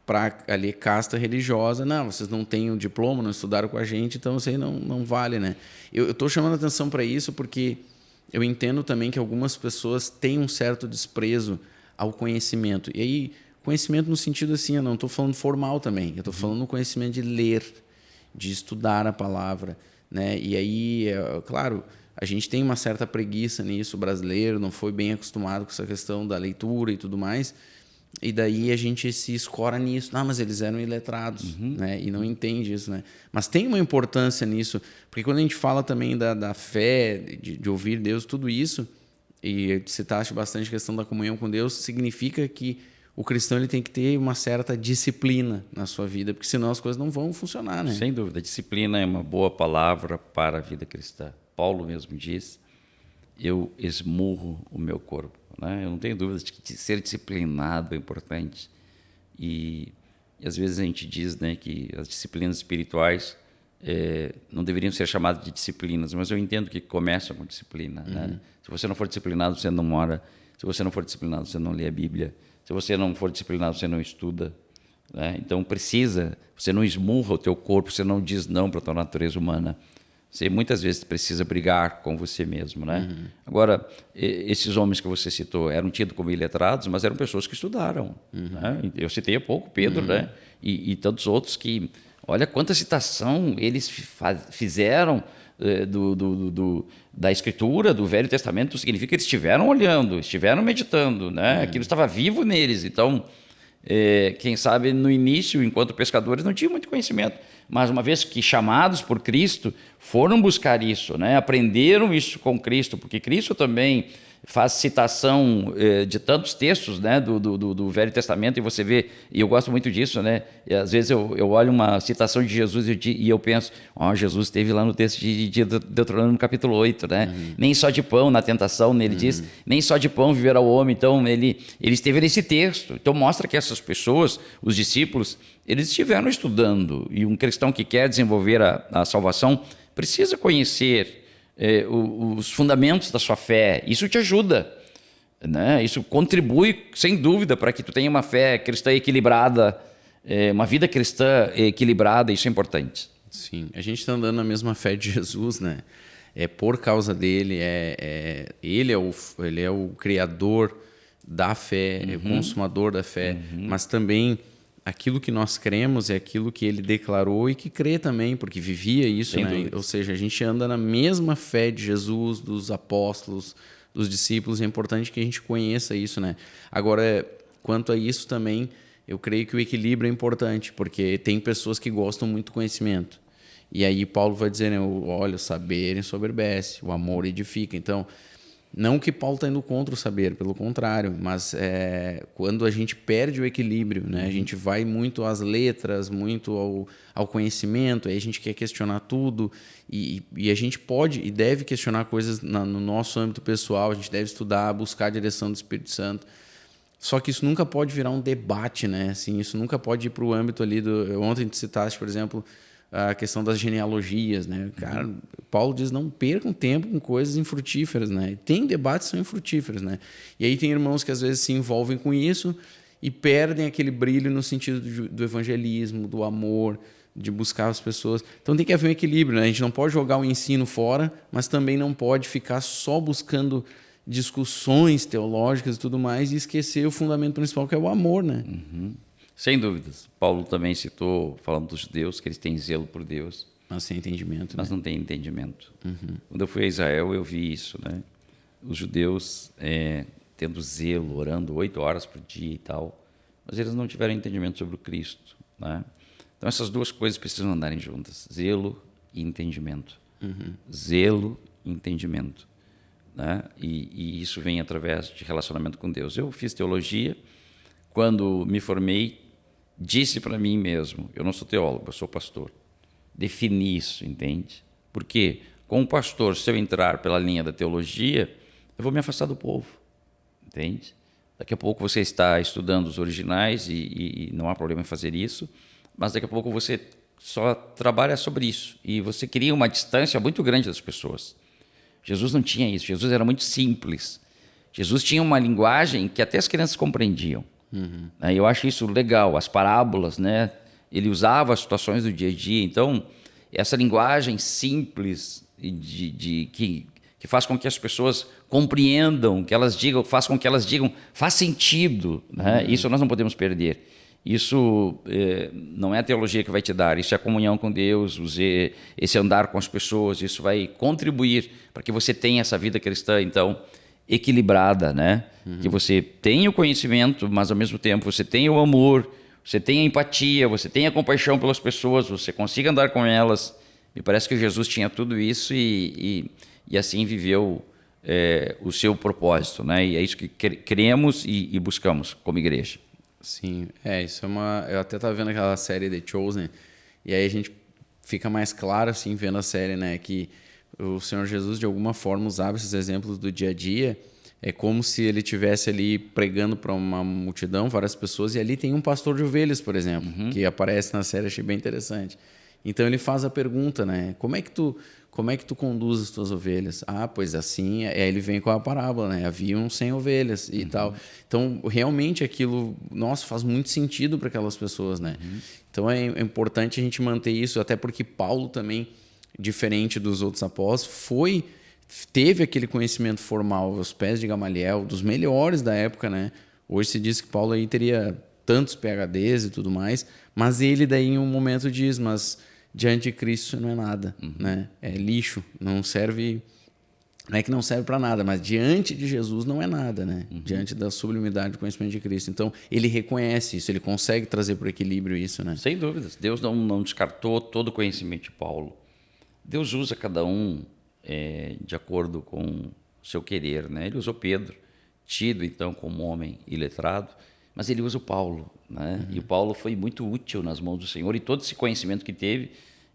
para ali casta religiosa, não, vocês não têm o diploma, não estudaram com a gente, então isso aí não vale, né? Eu estou chamando atenção para isso porque eu entendo também que algumas pessoas têm um certo desprezo ao conhecimento. E aí, conhecimento no sentido assim, eu não estou falando formal também, eu estou falando no conhecimento de ler, de estudar a palavra, né? E aí, claro, a gente tem uma certa preguiça nisso, o brasileiro não foi bem acostumado com essa questão da leitura e tudo mais, e daí a gente se escora nisso, mas eles eram iletrados, né? E não entende isso, né? Mas tem uma importância nisso, porque quando a gente fala também da fé, de ouvir Deus, tudo isso, e citaste bastante a questão da comunhão com Deus, significa que o cristão ele tem que ter uma certa disciplina na sua vida, porque senão as coisas não vão funcionar, né? Sem dúvida, disciplina é uma boa palavra para a vida cristã. Paulo mesmo diz, eu esmurro o meu corpo, né? Eu não tenho dúvida de que ser disciplinado é importante. E às vezes a gente diz, né, que as disciplinas espirituais não deveriam ser chamadas de disciplinas, mas eu entendo que começam com disciplina, né? Se você não for disciplinado, você não ora. Se você não for disciplinado, você não lê a Bíblia. Se você não for disciplinado, você não estuda, né? Então você não esmurra o teu corpo, você não diz não para a tua natureza humana. Você muitas vezes precisa brigar com você mesmo, né? Agora, esses homens que você citou eram tidos como iletrados, mas eram pessoas que estudaram, né? Eu citei há pouco Pedro, né? E tantos outros que, olha quanta citação eles fizeram da Escritura, do Velho Testamento, significa que eles estiveram olhando, estiveram meditando, né? Aquilo estava vivo neles. Então, quem sabe no início, enquanto pescadores, não tinham muito conhecimento, mas uma vez que chamados por Cristo, foram buscar isso, né? Aprenderam isso com Cristo, porque Cristo também faz citação de tantos textos, né, do Velho Testamento, e você vê, e eu gosto muito disso, né? E às vezes eu olho uma citação de Jesus e eu penso, Jesus esteve lá no texto de Deuteronômio no capítulo 8, né? Nem só de pão na tentação, ele diz, nem só de pão viverá o homem. Então ele esteve nesse texto. Então mostra que essas pessoas, os discípulos, eles estiveram estudando, e um cristão que quer desenvolver a salvação precisa conhecer os fundamentos da sua fé. Isso te ajuda. né? Isso contribui, sem dúvida, para que tu tenha uma fé cristã equilibrada, uma vida cristã equilibrada, isso é importante. Sim, a gente está andando na mesma fé de Jesus, né? É por causa dele, ele é o criador da fé, é o consumador da fé, mas também aquilo que nós cremos é aquilo que ele declarou e que crê também, porque vivia isso, Sem né? dúvida. Ou seja, a gente anda na mesma fé de Jesus, dos apóstolos, dos discípulos, é importante que a gente conheça isso, né? Agora, quanto a isso também, eu creio que o equilíbrio é importante, porque tem pessoas que gostam muito do conhecimento. E aí Paulo vai dizer, né, olha, o saber ensoberbece, o amor edifica. Então, não que Paulo está indo contra o saber, pelo contrário, mas quando a gente perde o equilíbrio, né, a gente vai muito às letras, muito ao conhecimento, aí a gente quer questionar tudo, e a gente pode e deve questionar coisas no nosso âmbito pessoal, a gente deve estudar, buscar a direção do Espírito Santo. Só que isso nunca pode virar um debate, né? Assim, isso nunca pode ir para o âmbito ali do... Ontem tu citaste, por exemplo, a questão das genealogias, né? Cara, Paulo diz, não percam tempo com coisas infrutíferas, né? Tem debates que são infrutíferos, né? E aí tem irmãos que às vezes se envolvem com isso e perdem aquele brilho no sentido do evangelismo, do amor, de buscar as pessoas. Então tem que haver um equilíbrio, né? A gente não pode jogar o ensino fora, mas também não pode ficar só buscando discussões teológicas e tudo mais e esquecer o fundamento principal, que é o amor, né? Sem dúvidas. Paulo também citou, falando dos judeus, que eles têm zelo por Deus, Mas sem entendimento, mas né? não têm entendimento. Quando eu fui a Israel, eu vi isso, né? Os judeus tendo zelo, orando 8 horas por dia e tal, mas eles não tiveram entendimento sobre o Cristo, né? Então essas duas coisas precisam andarem juntas, zelo e entendimento. Zelo e entendimento, né? E isso vem através de relacionamento com Deus. Eu fiz teologia, quando me formei, disse para mim mesmo, eu não sou teólogo, eu sou pastor. Defini isso, entende? Porque, como pastor, se eu entrar pela linha da teologia, eu vou me afastar do povo, entende? Daqui a pouco você está estudando os originais e não há problema em fazer isso, mas daqui a pouco você só trabalha sobre isso e você cria uma distância muito grande das pessoas. Jesus não tinha isso, Jesus era muito simples. Jesus tinha uma linguagem que até as crianças compreendiam. Eu acho isso legal, as parábolas, né? Ele usava as situações do dia a dia. Então, essa linguagem simples que faz com que as pessoas compreendam, que elas digam, faz com que elas digam, faz sentido, né? Isso nós não podemos perder. Isso não é a teologia que vai te dar, isso é a comunhão com Deus, esse andar com as pessoas, isso vai contribuir para que você tenha essa vida cristã, então, equilibrada, né? Que você tenha o conhecimento, mas ao mesmo tempo você tenha o amor, você tenha a empatia, você tenha a compaixão pelas pessoas, você consiga andar com elas. Me parece que Jesus tinha tudo isso e assim viveu o seu propósito, né? E é isso que queremos e buscamos como igreja. Sim, isso é uma... Eu até estava vendo aquela série The Chosen, e aí a gente fica mais claro, assim, vendo a série, né? Que o Senhor Jesus, de alguma forma, usava esses exemplos do dia a dia. É como se ele estivesse ali pregando para uma multidão, várias pessoas, e ali tem um pastor de ovelhas, por exemplo, que aparece na série, achei bem interessante. Então ele faz a pergunta, né? Como é que tu conduz as tuas ovelhas? Ah, pois assim, aí ele vem com a parábola, né? Haviam 100 ovelhas e tal. Então, realmente aquilo, nossa, faz muito sentido para aquelas pessoas, né? Então é importante a gente manter isso, até porque Paulo também, diferente dos outros apóstolos, teve aquele conhecimento formal aos pés de Gamaliel, dos melhores da época, né? Hoje se diz que Paulo aí teria tantos PhDs e tudo mais, mas ele daí em um momento diz, mas diante de Cristo isso não é nada, né? É lixo, não serve, não é que não serve para nada, mas diante de Jesus não é nada, né? Diante da sublimidade do conhecimento de Cristo. Então, ele reconhece isso, ele consegue trazer para o equilíbrio isso, né? Sem dúvidas. Deus não descartou todo o conhecimento de Paulo. Deus usa cada um de acordo com o seu querer, né? Ele usou Pedro, tido então como homem iletrado, mas ele usa o Paulo, né? E o Paulo foi muito útil nas mãos do Senhor, e todo esse conhecimento que teve,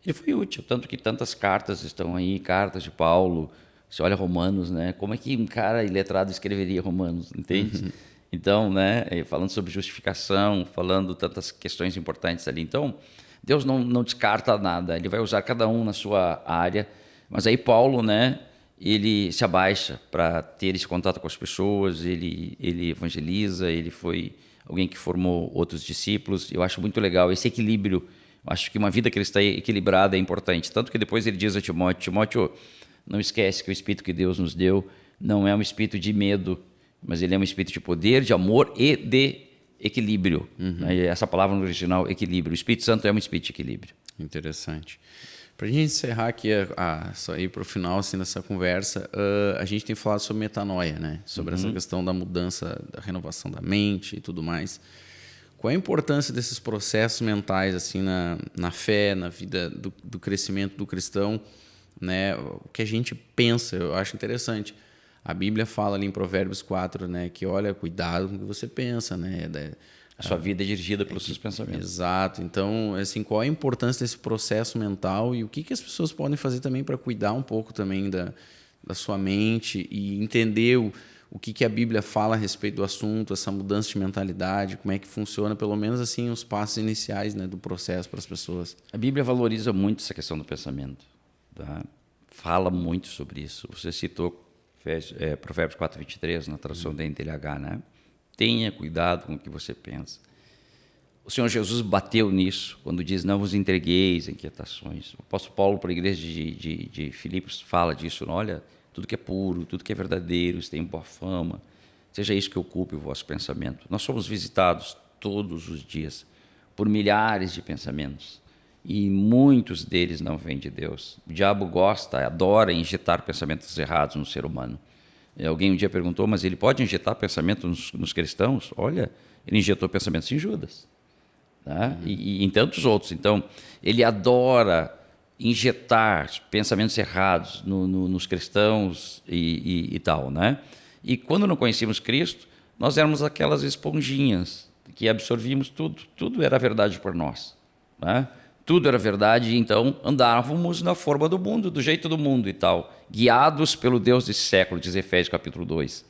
ele foi útil, tanto que tantas cartas estão aí, cartas de Paulo. Você olha Romanos, né? Como é que um cara iletrado escreveria Romanos, entende? Então, né? Falando sobre justificação, falando tantas questões importantes ali. Então, Deus não descarta nada, ele vai usar cada um na sua área. Mas aí Paulo, né, ele se abaixa para ter esse contato com as pessoas, ele evangeliza, ele foi alguém que formou outros discípulos. Eu acho muito legal esse equilíbrio. Eu acho que uma vida cristã equilibrada é importante. Tanto que depois ele diz a Timóteo, não esquece que o Espírito que Deus nos deu não é um espírito de medo, mas ele é um espírito de poder, de amor e de equilíbrio. Essa palavra no original, equilíbrio. O Espírito Santo é um espírito de equilíbrio. Interessante. Para a gente encerrar aqui, só ir para o final assim, dessa conversa, a gente tem falado sobre metanoia, né? Sobre essa questão da mudança, da renovação da mente e tudo mais. Qual é a importância desses processos mentais assim, na fé, na vida do crescimento do cristão? Né? O que a gente pensa, eu acho interessante. A Bíblia fala ali em Provérbios 4, né, que olha, cuidado com o que você pensa, né? A sua vida é dirigida pelos seus pensamentos. Exato. Então, assim, qual a importância desse processo mental e o que as pessoas podem fazer também para cuidar um pouco também da sua mente e entender o que a Bíblia fala a respeito do assunto, essa mudança de mentalidade, como é que funciona, pelo menos assim, os passos iniciais, né, do processo para as pessoas. A Bíblia valoriza muito essa questão do pensamento. Tá? Fala muito sobre isso. Você citou Provérbios 4:23 na tradução da NTLH, né? Tenha cuidado com o que você pensa. O Senhor Jesus bateu nisso quando diz, não vos entregueis a inquietações. O apóstolo Paulo, para a igreja de Filipos, fala disso. Olha, tudo que é puro, tudo que é verdadeiro, tem boa fama, seja isso que ocupe o vosso pensamento. Nós somos visitados todos os dias por milhares de pensamentos e muitos deles não vêm de Deus. O diabo gosta, adora injetar pensamentos errados no ser humano. Alguém um dia perguntou, mas ele pode injetar pensamento nos cristãos? Olha, ele injetou pensamentos em Judas, tá? E em tantos outros. Então, ele adora injetar pensamentos errados nos cristãos e tal, né? E quando não conhecíamos Cristo, nós éramos aquelas esponjinhas que absorvíamos tudo. Tudo era verdade por nós, né? Tudo era verdade, então andávamos na forma do mundo, do jeito do mundo e tal, guiados pelo Deus desse século, diz Efésios capítulo 2.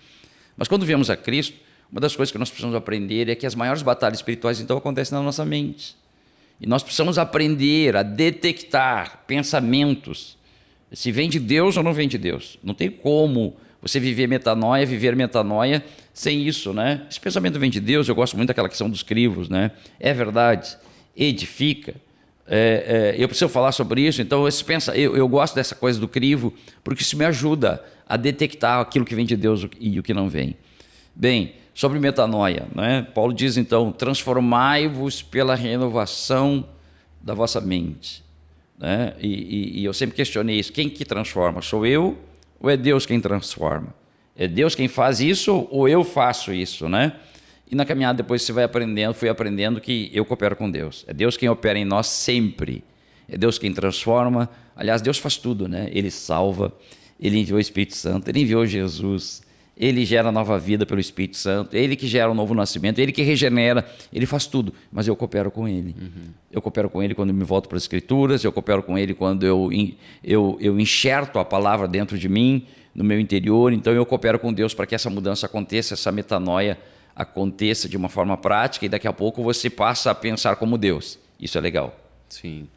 Mas quando viemos a Cristo, uma das coisas que nós precisamos aprender é que as maiores batalhas espirituais então acontecem na nossa mente. E nós precisamos aprender a detectar pensamentos, se vem de Deus ou não vem de Deus. Não tem como você viver metanoia sem isso, né? Esse pensamento vem de Deus, eu gosto muito daquela questão dos crivos, né? É verdade, edifica. Eu preciso falar sobre isso, então eu gosto dessa coisa do crivo, porque isso me ajuda a detectar aquilo que vem de Deus e o que não vem. Bem, sobre metanoia, né? Paulo diz então, transformai-vos pela renovação da vossa mente, né? E eu sempre questionei isso, quem que transforma? Sou eu ou é Deus quem transforma? É Deus quem faz isso ou eu faço isso, né? E na caminhada depois você fui aprendendo que eu coopero com Deus. É Deus quem opera em nós sempre. É Deus quem transforma. Aliás, Deus faz tudo, né? Ele salva, Ele enviou o Espírito Santo, Ele enviou Jesus, Ele gera nova vida pelo Espírito Santo, Ele que gera um novo nascimento, Ele que regenera, Ele faz tudo. Mas eu coopero com Ele. Eu coopero com Ele quando eu me volto para as Escrituras, eu coopero com Ele quando eu enxerto a palavra dentro de mim, no meu interior. Então eu coopero com Deus para que essa mudança aconteça, essa metanoia aconteça de uma forma prática e daqui a pouco você passa a pensar como Deus. Isso é legal. Sim,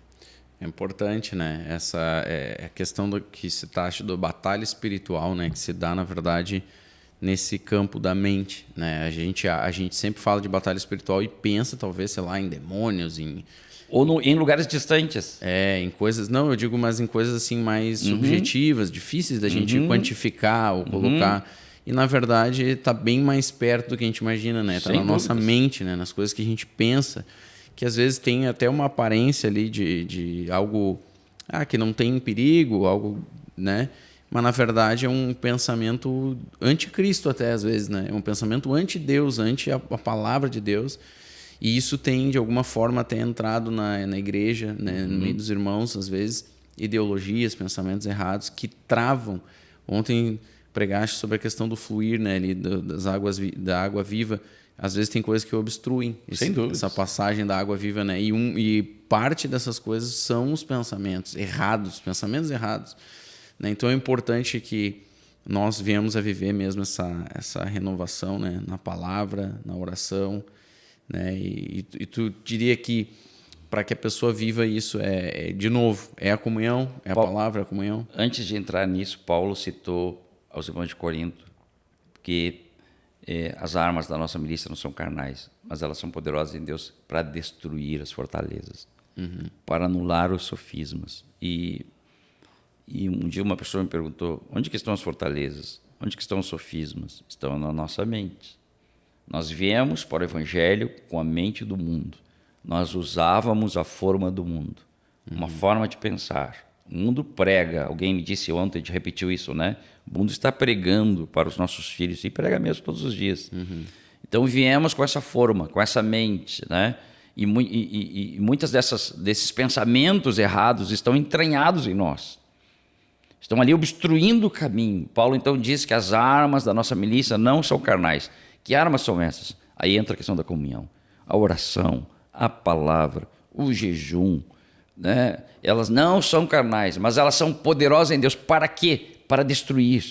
é importante, né? Essa é a questão do que se taxa da batalha espiritual, né? Que se dá, na verdade, nesse campo da mente, né? A gente sempre fala de batalha espiritual e pensa, talvez, sei lá, em demônios, ou em lugares distantes. Em coisas... Não, eu digo, mas em coisas assim mais subjetivas, difíceis da gente quantificar ou colocar... E, na verdade, está bem mais perto do que a gente imagina, né? Está na nossa mente, né? Nas coisas que a gente pensa, que às vezes tem até uma aparência ali de algo que não tem perigo, algo, né? Mas, na verdade, é um pensamento anticristo até, às vezes, né? É um pensamento anti-Deus, anti a palavra de Deus. E isso tem, de alguma forma, até entrado na igreja, né? No meio dos irmãos, às vezes, ideologias, pensamentos errados que travam. Ontem... pregaste sobre a questão do fluir, né, ali da água viva. Às vezes tem coisas que obstruem essa passagem da água viva, né? E parte dessas coisas são os pensamentos errados, né? Então é importante que nós venhamos a viver mesmo essa renovação, né, na palavra, na oração, né? E tu diria que para que a pessoa viva isso? De novo, é a comunhão, é a palavra, é a comunhão? Antes de entrar nisso, Paulo citou aos irmãos de Corinto que as armas da nossa milícia não são carnais, mas elas são poderosas em Deus para destruir as fortalezas, para anular os sofismas. E um dia uma pessoa me perguntou, onde que estão as fortalezas? Onde que estão os sofismas? Estão na nossa mente. Nós viemos para o Evangelho com a mente do mundo. Nós usávamos a forma do mundo, uma forma de pensar. O mundo prega, alguém me disse ontem, a gente repetiu isso, né? O mundo está pregando para os nossos filhos, e prega mesmo todos os dias. Então viemos com essa forma, com essa mente, né? E muitas desses pensamentos errados estão entranhados em nós. Estão ali obstruindo o caminho. Paulo então diz que as armas da nossa milícia não são carnais. Que armas são essas? Aí entra a questão da comunhão, a oração, a palavra, o jejum, né? Elas não são carnais, mas elas são poderosas em Deus. Para quê? Para destruir.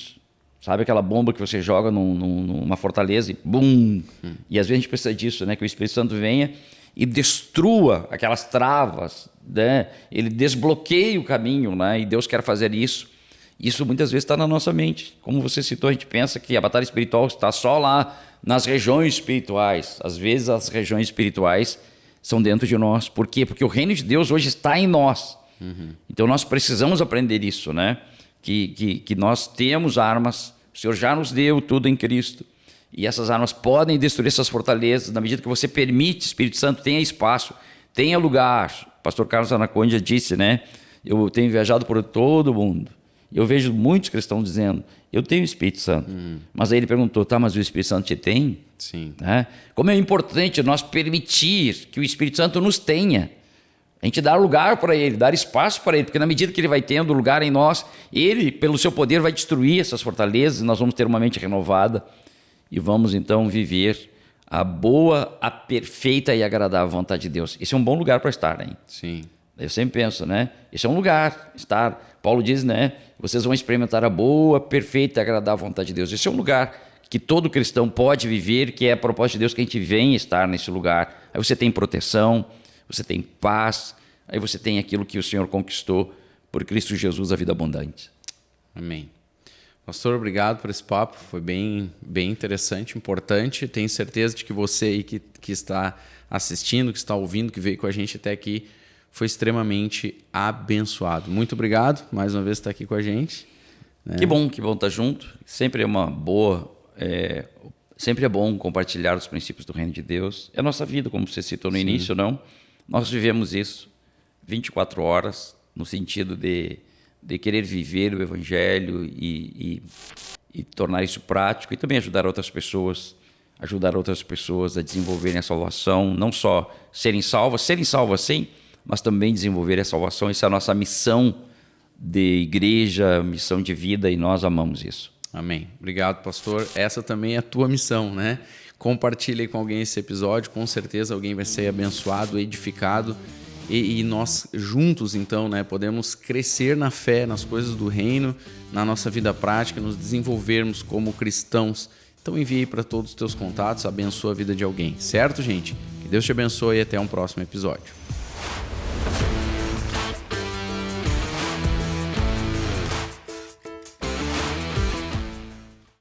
Sabe aquela bomba que você joga numa fortaleza e bum! E às vezes a gente precisa disso, né? Que o Espírito Santo venha e destrua aquelas travas, né? Ele desbloqueia o caminho, né? E Deus quer fazer isso. Isso muitas vezes está na nossa mente. Como você citou, a gente pensa que a batalha espiritual está só lá nas regiões espirituais. Às vezes as regiões espirituais são dentro de nós. Por quê? Porque o reino de Deus hoje está em nós. Então nós precisamos aprender isso, né? Que nós temos armas, o Senhor já nos deu tudo em Cristo. E essas armas podem destruir essas fortalezas na medida que você permite, Espírito Santo, tenha espaço, tenha lugar. O pastor Carlos Anacondia disse, né? Eu tenho viajado por todo o mundo. Eu vejo muitos cristãos dizendo, eu tenho o Espírito Santo. Mas aí ele perguntou, tá, mas o Espírito Santo te tem? Sim. Né? Como é importante nós permitir que o Espírito Santo nos tenha. A gente dar lugar para ele, dar espaço para ele, porque na medida que ele vai tendo lugar em nós, ele, pelo seu poder, vai destruir essas fortalezas, nós vamos ter uma mente renovada e vamos então viver a boa, a perfeita e agradável vontade de Deus. Esse é um bom lugar para estar, hein? Sim. Eu sempre penso, né? Esse é um lugar, estar. Paulo diz, né? Vocês vão experimentar a boa, perfeita e agradável vontade de Deus. Esse é um lugar que todo cristão pode viver, que é a proposta de Deus que a gente venha estar nesse lugar. Aí você tem proteção, você tem paz, aí você tem aquilo que o Senhor conquistou por Cristo Jesus, a vida abundante. Amém. Pastor, obrigado por esse papo, foi bem interessante, importante. Tenho certeza de que você aí que está assistindo, que está ouvindo, que veio com a gente até aqui, foi extremamente abençoado. Muito obrigado, mais uma vez, por estar aqui com a gente. Né? Que bom estar junto. Sempre é uma boa... sempre é bom compartilhar os princípios do reino de Deus. É a nossa vida, como você citou no início, não? Nós vivemos isso 24 horas, no sentido de querer viver o Evangelho e tornar isso prático e também ajudar outras pessoas a desenvolverem a salvação, não só serem salvas sim, mas também desenvolver a salvação. Essa é a nossa missão de igreja, missão de vida, e nós amamos isso. Amém. Obrigado, pastor. Essa também é a tua missão, né? Compartilhe aí com alguém esse episódio, com certeza alguém vai ser abençoado, edificado, e nós juntos, então, né, podemos crescer na fé, nas coisas do reino, na nossa vida prática, nos desenvolvermos como cristãos. Então envie para todos os teus contatos, abençoa a vida de alguém, certo, gente? Que Deus te abençoe e até um próximo episódio.